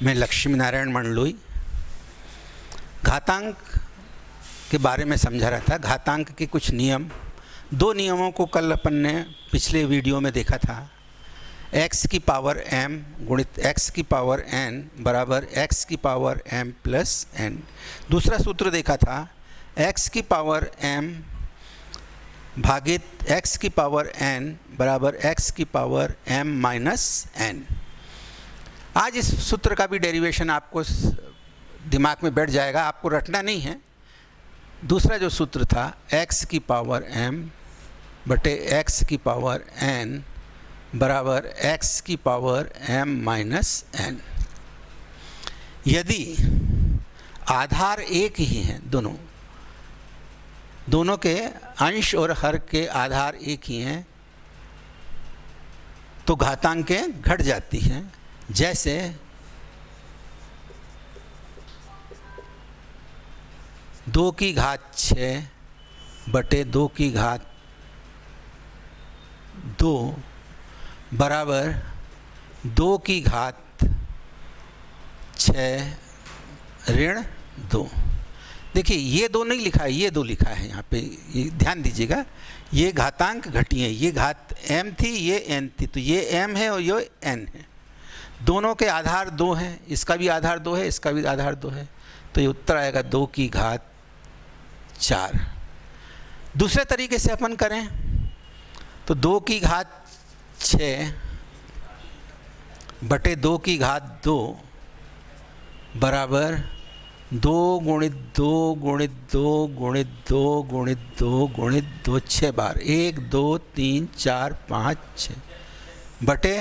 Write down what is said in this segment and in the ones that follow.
मैं लक्ष्मी नारायण मंडलोई घातांक के बारे में समझा रहा था। घातांक के कुछ नियम, दो नियमों को कल अपन ने पिछले वीडियो में देखा था। x की पावर m गुणित x की पावर n बराबर x की पावर m प्लस n। दूसरा सूत्र देखा था x की पावर m भागित x की पावर n बराबर x की पावर m माइनस n। आज इस सूत्र का भी डेरिवेशन आपको दिमाग में बैठ जाएगा, आपको रटना नहीं है। दूसरा जो सूत्र था x की पावर m बटे x की पावर n बराबर x की पावर m माइनस n। यदि आधार एक ही हैं, दोनों के अंश और हर के आधार एक ही हैं, तो घातांकें घट जाती हैं। जैसे दो की घात 6 बटे 2 की घात 2 बराबर 2 की घात 6 ऋण 2। देखिए ये दो नहीं लिखा है, ये दो लिखा है यहाँ पे, ये ध्यान दीजिएगा। ये घातांक घटी है, ये घात m थी, ये n थी, तो ये m है और ये n है। दोनों के आधार 2 हैं, इसका भी आधार 2 है, इसका भी आधार 2 है, तो ये उत्तर आएगा 2 की घात 4। दूसरे तरीके से अपन करें तो 2 की घात 6 बटे 2 की घात 2 बराबर 2 गुणित 2 गुणित 2 गुणित 2 गुणित 2 गुणित 2 6 बार, 1 2 3 4 5 6 बटे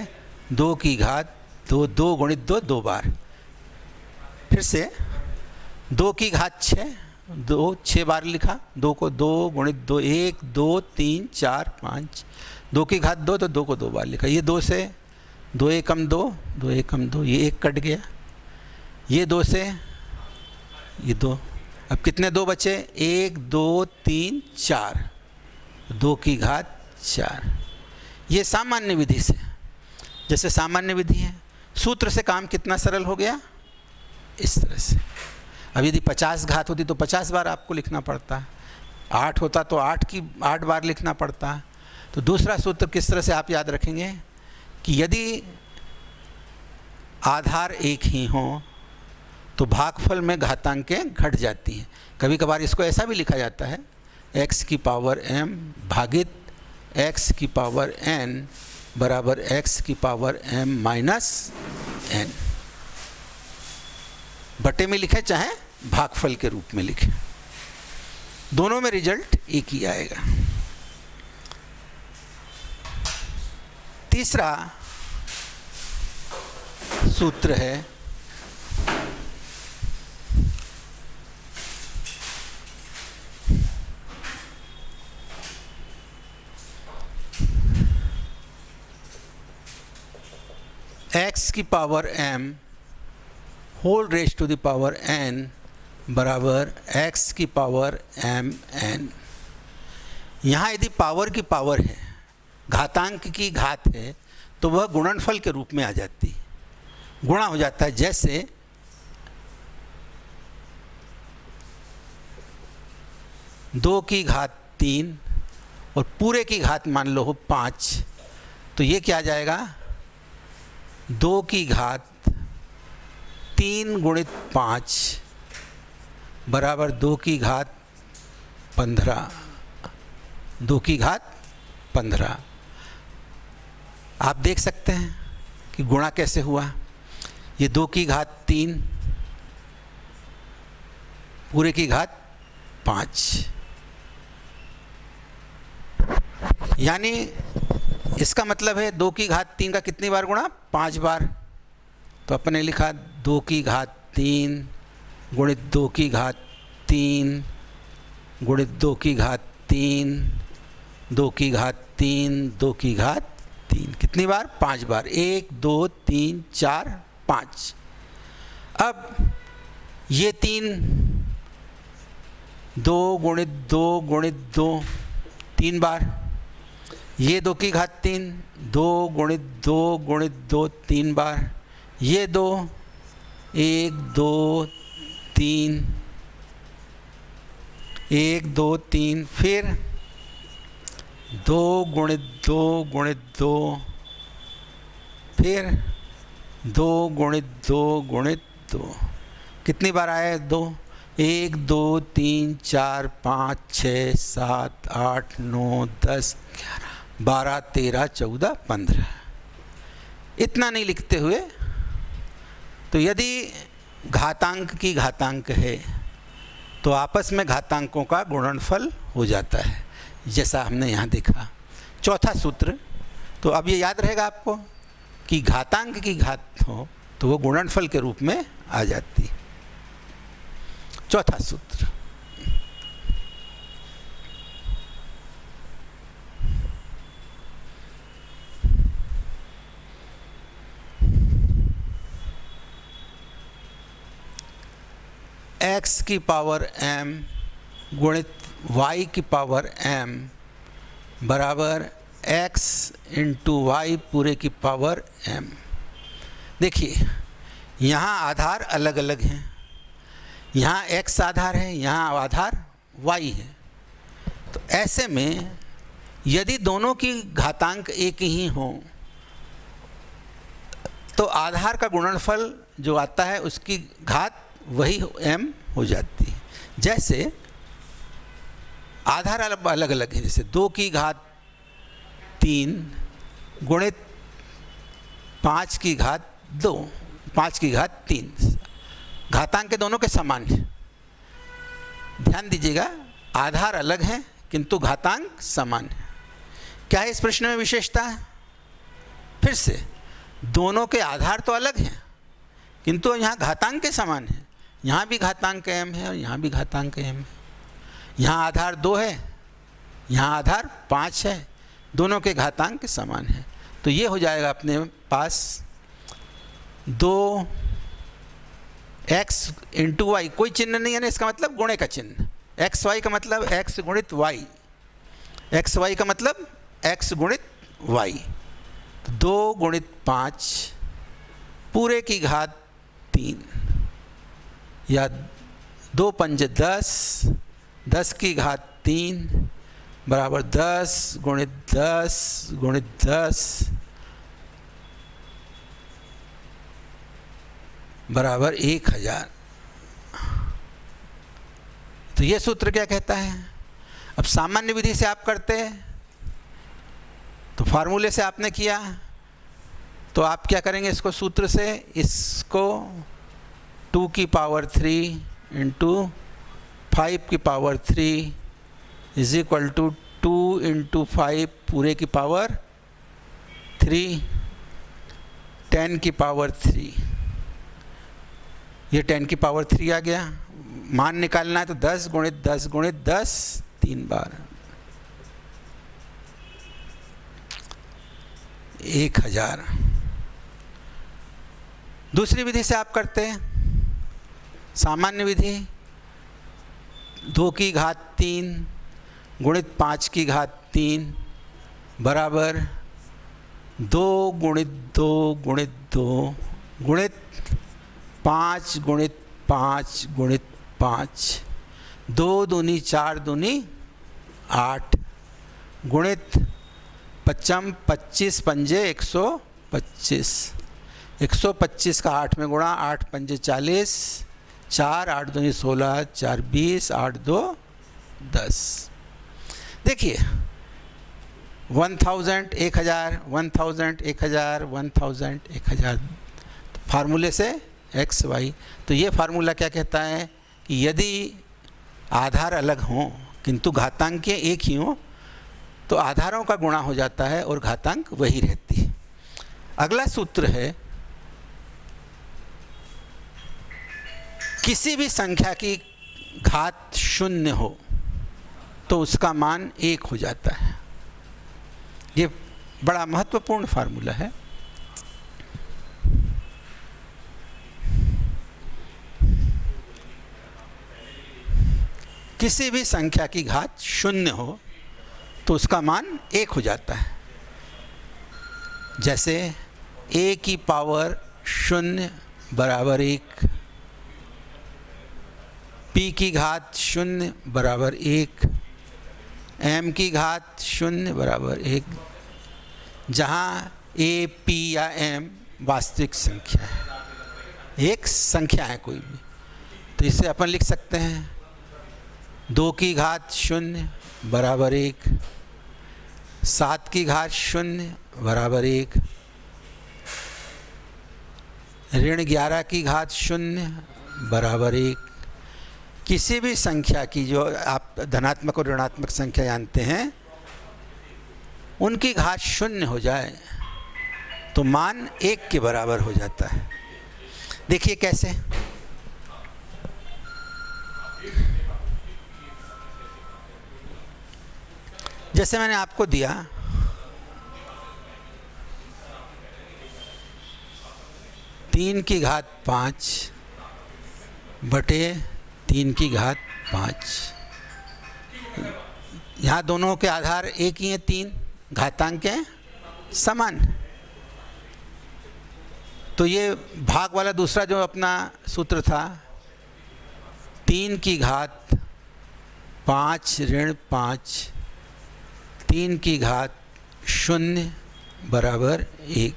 2 की घात 2 2 गुणित 2 2 बार। फिर से 2 की घात 6 2 6 बार लिखा, 2 को 2 गुणित 2 1 2 3 4 5, 2 की घात 2 तो 2 को 2 बार लिखा। ये 2 से 2 एकम 2 2 एकम 2, ये 1 कट गया। ये 2 से ये 2, अब कितने 2 बचे? 1 2 3 4, 2 की घात 4। ये सामान्य विधि से, जैसे सामान्य विधि है, सूत्र से काम कितना सरल हो गया, इस तरह से। अब यदि 50 घात होती तो 50 बार आपको लिखना पड़ता, 8 होता तो 8 बार लिखना पड़ता। तो दूसरा सूत्र किस तरह से आप याद रखेंगे कि यदि आधार एक ही हों तो भागफल में घातांकें घट जाती हैं। कभी कभार इसको ऐसा भी लिखा जाता है x की पावर m भागित x की पावर n बराबर x की पावर m माइनस n। बटे में लिखे चाहे भागफल के रूप में लिखे, दोनों में रिजल्ट एक ही आएगा। तीसरा सूत्र है x की power m whole raise to the power n बराबर x की पावर m n। यहाँ यदि पावर की पावर है, घातांक की घात है, तो वह गुणनफल के रूप में आ जाती है, गुणा हो जाता है। जैसे दो की घात 3 और पूरे की घात मान लो हो 5, तो ये क्या आ जाएगा? 2 की घात 3 गुणित 5 बराबर 2 की घात 15, 2 की घात 15। आप देख सकते हैं कि गुणा कैसे हुआ। ये 2 की घात 3 पूरे की घात 5, यानी इसका मतलब है 2 की घात 3 का कितनी बार गुणा? 5 बार। तो अपने लिखा 2 की घात 3 गुणित 2 की घात 3 गुणित 2 की घात 3 2 की घात 3 2 की घात 3, कितनी बार? 5 बार। 1 2 3 4 5। अब ये 3 2 गुणित 2 गुणित 2 3 बार। ये 2 की घात 3 2 गुणित 2 गुणित 2 3 बार। ये 2 1 2 3, 1 2 3, फिर 2 गुणित 2 गुणित 2, फिर 2 गुणित 2 गुणित 2। कितनी बार आया 2? 1 2 3 4 5 6 7 8 9 10 11 12 13 14 15। इतना नहीं लिखते हुए, तो यदि घातांक की घातांक है तो आपस में घातांकों का गुणनफल हो जाता है, जैसा हमने यहाँ देखा। चौथा सूत्र, तो अब ये याद रहेगा आपको कि घातांक की घात हो तो वो गुणनफल के रूप में आ जाती। चौथा सूत्र, x की पावर m गुणित y की पावर m बराबर x इंटू वाई पूरे की पावर m। देखिए यहाँ आधार अलग अलग हैं, यहाँ x आधार है, यहाँ आधार y है। तो ऐसे में यदि दोनों की घातांक एक ही हों तो आधार का गुणनफल जो आता है उसकी घात वही m हो जाती है। जैसे आधार अलग अलग है, जैसे 2 की घात 3 गुणित 5 की घात 2, 5 की घात 3, घातांक के दोनों के समान है। ध्यान दीजिएगा, आधार अलग है किंतु घातांक समान है। क्या है इस प्रश्न में विशेषता? फिर से दोनों के आधार तो अलग हैं किंतु यहाँ घातांक के समान है। यहाँ भी घातांक m है और यहाँ भी घातांक m है। यहाँ आधार 2 है, यहाँ आधार 5 है, दोनों के घातांक समान है। तो ये हो जाएगा अपने पास 2x इंटू वाई, कोई चिन्ह नहीं है ना, इसका मतलब गुणे का चिन्ह। एक्स वाई का मतलब x गुणित वाई, एक्स वाई का मतलब x गुणित वाई। 2 गुणित 5 पूरे की घात 3 या 2 पंजे 10, 10 की घात 3 बराबर 10 गुणित 10 गुणित 10 बराबर 1000। तो ये सूत्र क्या कहता है? अब सामान्य विधि से आप करते हैं तो फार्मूले से आपने किया, तो आप क्या करेंगे इसको सूत्र से, इसको 2 की पावर 3 इंटू 5 की power 3 is equal to 2 into 5 पूरे की पावर 3 10 की पावर 3। ये 10 की पावर 3 आ गया। मान निकालना है तो 10 गुणित 10 गुणित 10 3 बार 1000। दूसरी विधि से आप करते हैं, सामान्य विधि 2 की घात 3 गुणित 5 की घात 3 बराबर 2 गुणित 2 गुणित 2 गुणित 5 गुणित 5 गुणित 5, 2 दूनी 4 दूनी 8 गुणित 55 25 पंजे 125, 125 का 8 में गुणा, 8 पंजे 40, 4 8 दूनी 16, 4 20, 8 2 10। देखिए 1000 1000 1000 1000 1000 1000 फार्मूले से एक्स वाई। तो ये फार्मूला क्या कहता है कि यदि आधार अलग हों किंतु घातांक एक ही हों तो आधारों का गुणा हो जाता है और घातांक वही रहती है। अगला सूत्र है, किसी भी संख्या की घात 0 हो तो उसका मान 1 हो जाता है। ये बड़ा महत्वपूर्ण फार्मूला है। किसी भी संख्या की घात 0 हो तो उसका मान 1 हो जाता है। जैसे a की पावर 0 बराबर 1, p की घात 0 बराबर 1, m की घात 0 बराबर 1, जहाँ a, p या m वास्तविक संख्या है, एक संख्या है कोई भी, तो इसे अपन लिख सकते हैं 2 की घात 0 बराबर 1, 7 की घात 0 बराबर 1, ऋण 11 की घात 0 बराबर 1। किसी भी संख्या की जो आप धनात्मक और ऋणात्मक संख्या जानते हैं, उनकी घात 0 हो जाए तो मान 1 के बराबर हो जाता है। देखिए कैसे, जैसे मैंने आपको दिया 3 की घात 5 बटे 3 की घात 5। यहाँ दोनों के आधार एक ही हैं, 3 घातांक हैं समान। तो ये भाग वाला दूसरा जो अपना सूत्र था, 3 की घात 5 ऋण 5, 3 की घात 0 बराबर 1,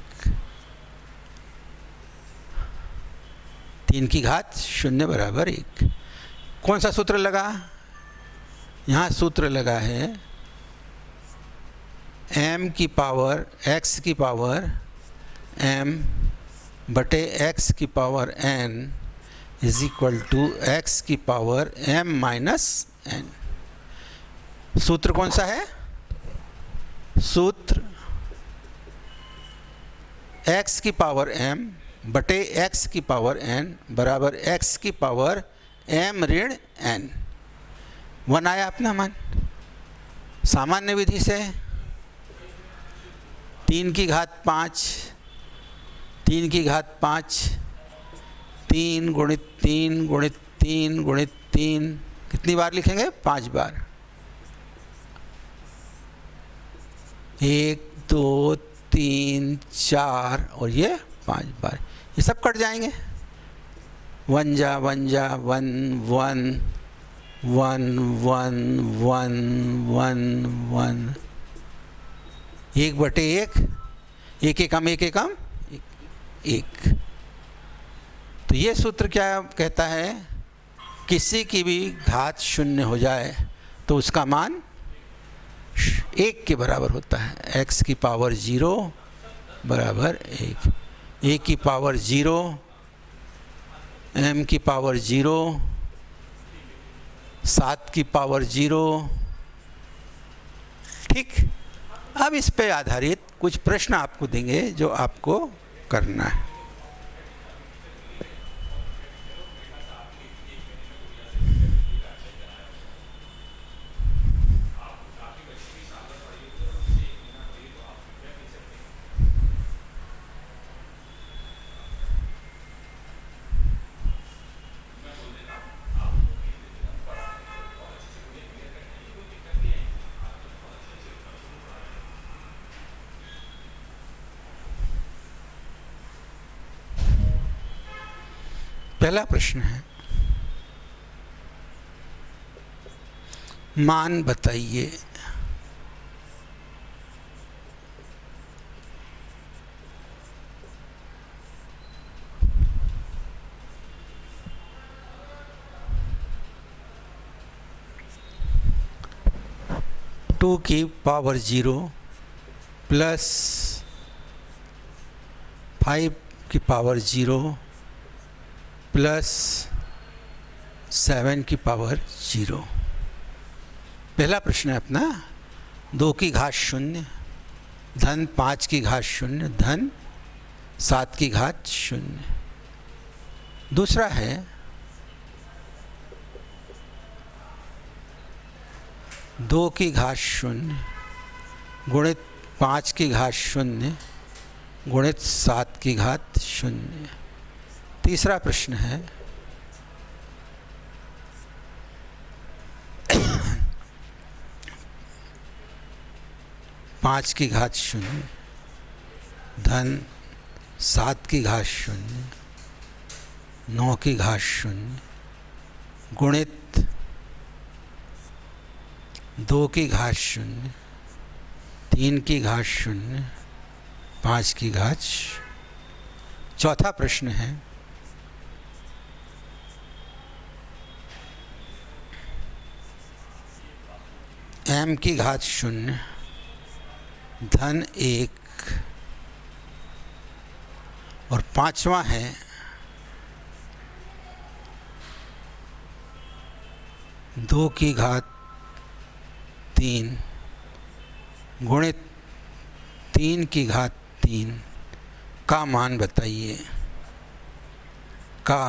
3 की घात 0 बराबर 1। कौन सा सूत्र लगा? यहाँ सूत्र लगा है m की पावर x की पावर m बटे x की power n is equal to x की पावर m माइनस n। सूत्र कौन सा है? सूत्र x की पावर m बटे x की पावर n बराबर x की पावर m ऋण n। 1 आया अपना मान। सामान्य विधि से 3 की घात 5, 3 की घात 5, 3 गुणित 3 गुणित 3 गुणित 3, कितनी बार लिखेंगे? 5 बार। 1 2 3 4 और ये 5 बार, ये सब कट जाएंगे। 1 जा 1 जा 1 1 1 1 1 1 1, 1 बटे 1, 1 एकम 1 एकम 1। तो ये सूत्र क्या कहता है? किसी की भी घात 0 हो जाए तो उसका मान 1 के बराबर होता है। x की पावर 0 बराबर 1, a की पावर 0, m की पावर 0, 7 की पावर 0। ठीक, अब इस पे आधारित कुछ प्रश्न आपको देंगे जो आपको करना है। पहला प्रश्न है, मान बताइए। टू की पावर 0 प्लस 5 की पावर 0 प्लस 7 की पावर 0। पहला प्रश्न है अपना 2 की घात 0 धन 5 की घात 0 धन 7 की घात 0। दूसरा है 2 की घात 0 गुणित 5 की घात 0 गुणित 7 की घात 0। तीसरा प्रश्न है 5 की घात 0 धन 7 की घात 0 9 की घात 0 गुणित 2 की घात 0 3 की घात 0 5 की घात 0। चौथा प्रश्न है m की घात 0 धन 1 और पांचवा है दो की घात 3 गुणित 3 की घात 3 का मान बताइए। का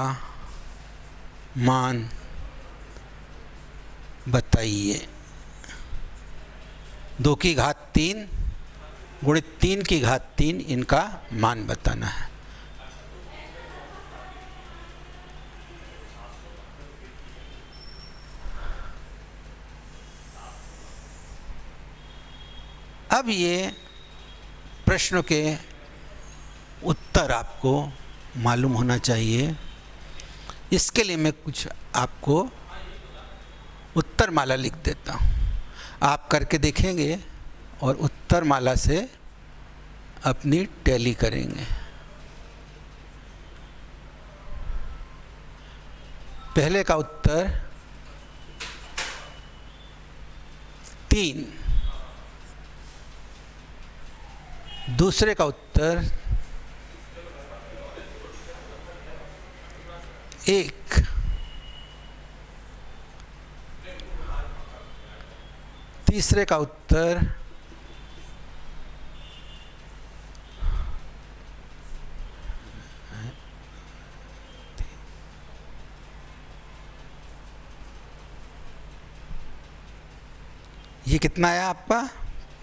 मान बताइए। 2 की घात 3 गुणित 3 की घात 3 इनका मान बताना है। अब ये प्रश्नों के उत्तर आपको मालूम होना चाहिए। इसके लिए मैं कुछ आपको उत्तर माला लिख देता हूँ, आप करके देखेंगे और उत्तर माला से अपनी टैली करेंगे। पहले का उत्तर 3, दूसरे का उत्तर 1, तीसरे का उत्तर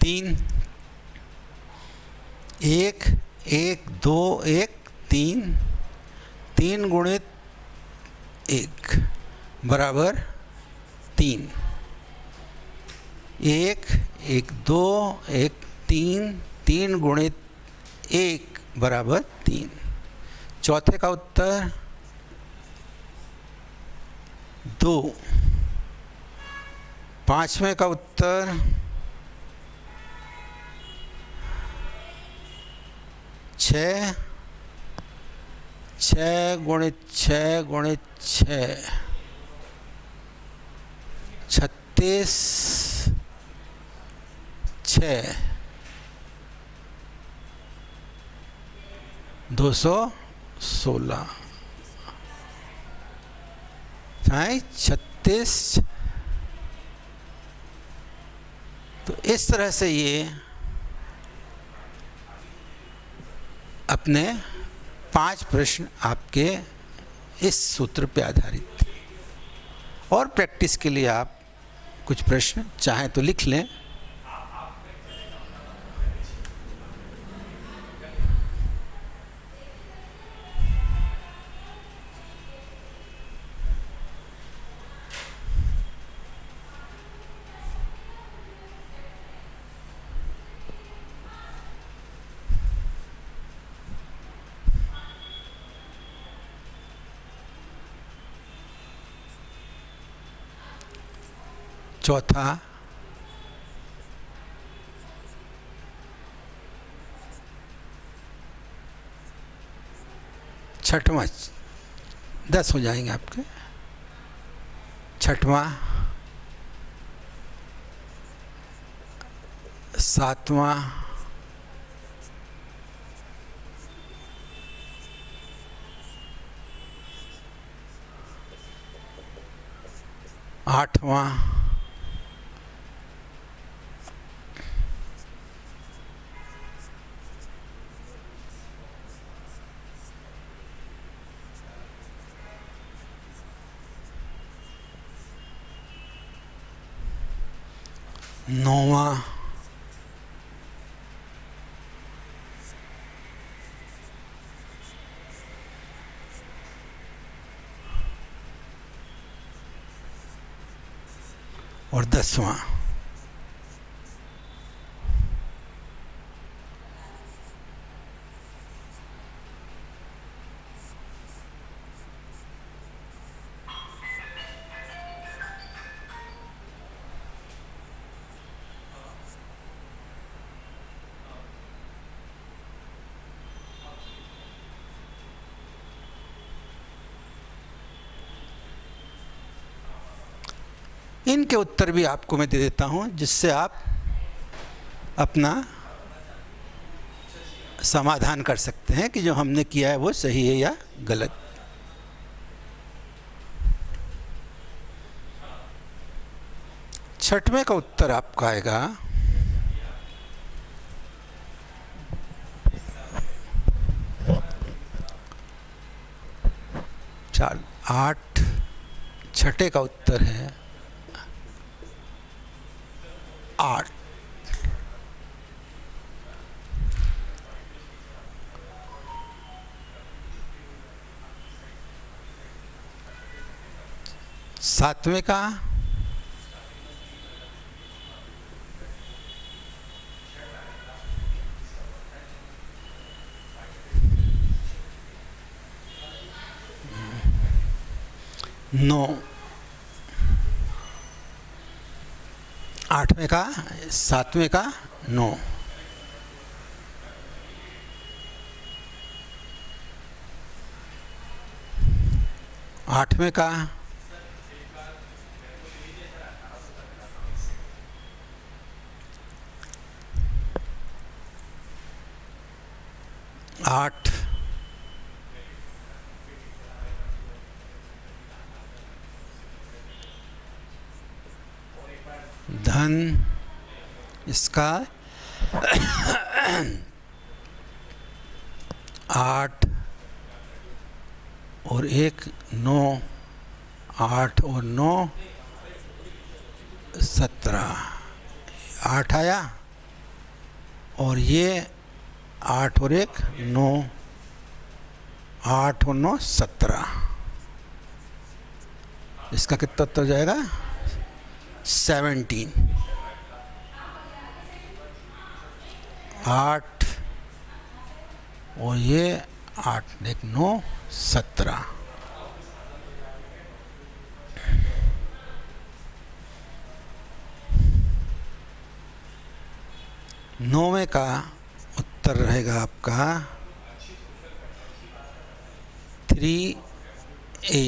3, 1 1 2 1 3, 3 गुणित 1 बराबर 3, 1 1 2 1 3, 3 गुणित 1 बराबर 3। चौथे का उत्तर 2, पांचवें का उत्तर 6, 6 गुणित 6 गुणित 6 36, 6 216 36। तो इस तरह से ये अपने 5 प्रश्न आपके इस सूत्र पे आधारित थे। और प्रैक्टिस के लिए आप कुछ प्रश्न चाहें तो लिख लें। चौथा छठवां 10 हो जाएंगे आपके। छठवां, सातवां, आठवां, 9वां, 10वां। इनके उत्तर भी आपको मैं दे देता हूँ, जिससे आप अपना समाधान कर सकते हैं कि जो हमने किया है वो सही है या गलत। छठवें का उत्तर आपका आएगा 8। छठे का उत्तर है 8। सातवें का 9। आठवें का 7वें का 9। आठवें का 8। धन इसका 8 और 1 9। 8 और 9 17। 8 आया और ये 8 और 1 9। 8 और 9 17। इसका कितना उत्तर हो जाएगा? 17। 8 और ये 8 1 9 17। नौवें का उत्तर रहेगा आपका 3A।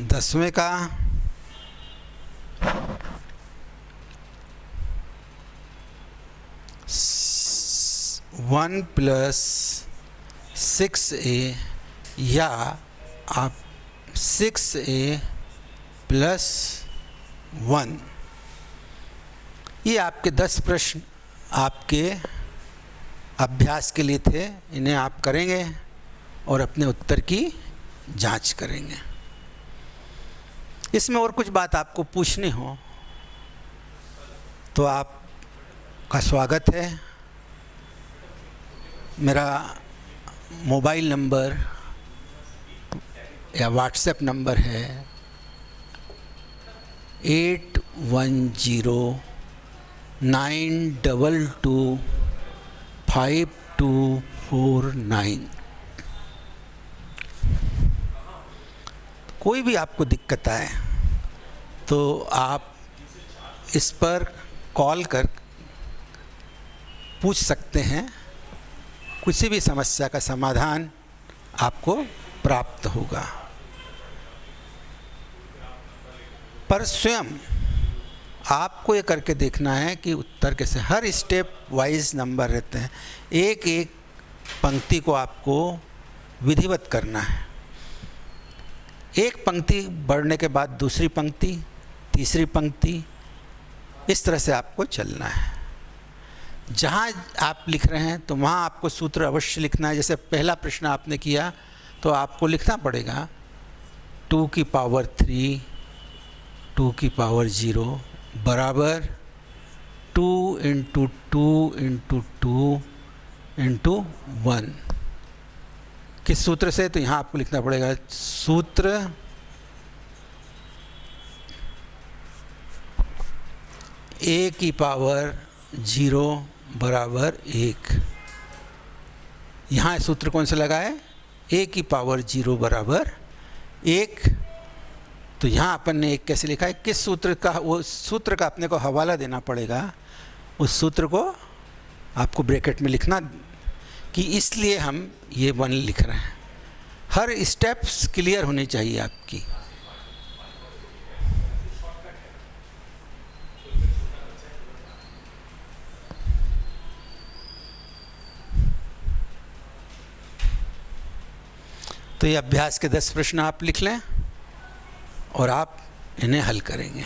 10वें का 1 + 6A या आप 6A + 1। ये आपके 10 प्रश्न आपके अभ्यास के लिए थे। इन्हें आप करेंगे और अपने उत्तर की जांच करेंगे। इसमें और कुछ बात आपको पूछनी हो तो आपका स्वागत है। मेरा मोबाइल नंबर या व्हाट्सएप नंबर है 8109225249। कोई भी आपको दिक्कत आए तो आप इस पर कॉल कर पूछ सकते हैं। किसी भी समस्या का समाधान आपको प्राप्त होगा। पर स्वयं आपको ये करके देखना है कि उत्तर कैसे, हर स्टेप वाइज नंबर रहते हैं। एक एक पंक्ति को आपको विधिवत करना है। एक पंक्ति बढ़ने के बाद दूसरी पंक्ति, तीसरी पंक्ति, इस तरह से आपको चलना है। जहाँ आप लिख रहे हैं तो वहाँ आपको सूत्र अवश्य लिखना है। जैसे पहला प्रश्न आपने किया तो आपको लिखना पड़ेगा 2 की पावर 3 2 की पावर 0 बराबर 2 × 2 × 2 × 1। किस सूत्र से? तो यहाँ आपको लिखना पड़ेगा सूत्र a की पावर 0 बराबर 1। यहाँ सूत्र कौन सा लगा है? a की पावर 0 बराबर 1। तो यहाँ अपन ने 1 कैसे लिखा है? किस सूत्र का? वो सूत्र का अपने को हवाला देना पड़ेगा। उस सूत्र को आपको ब्रैकेट में लिखना कि इसलिए हम ये 1 लिख रहे हैं। हर स्टेप्स क्लियर होनी चाहिए आपकी। तो ये अभ्यास के 10 प्रश्न आप लिख लें और आप इन्हें हल करेंगे।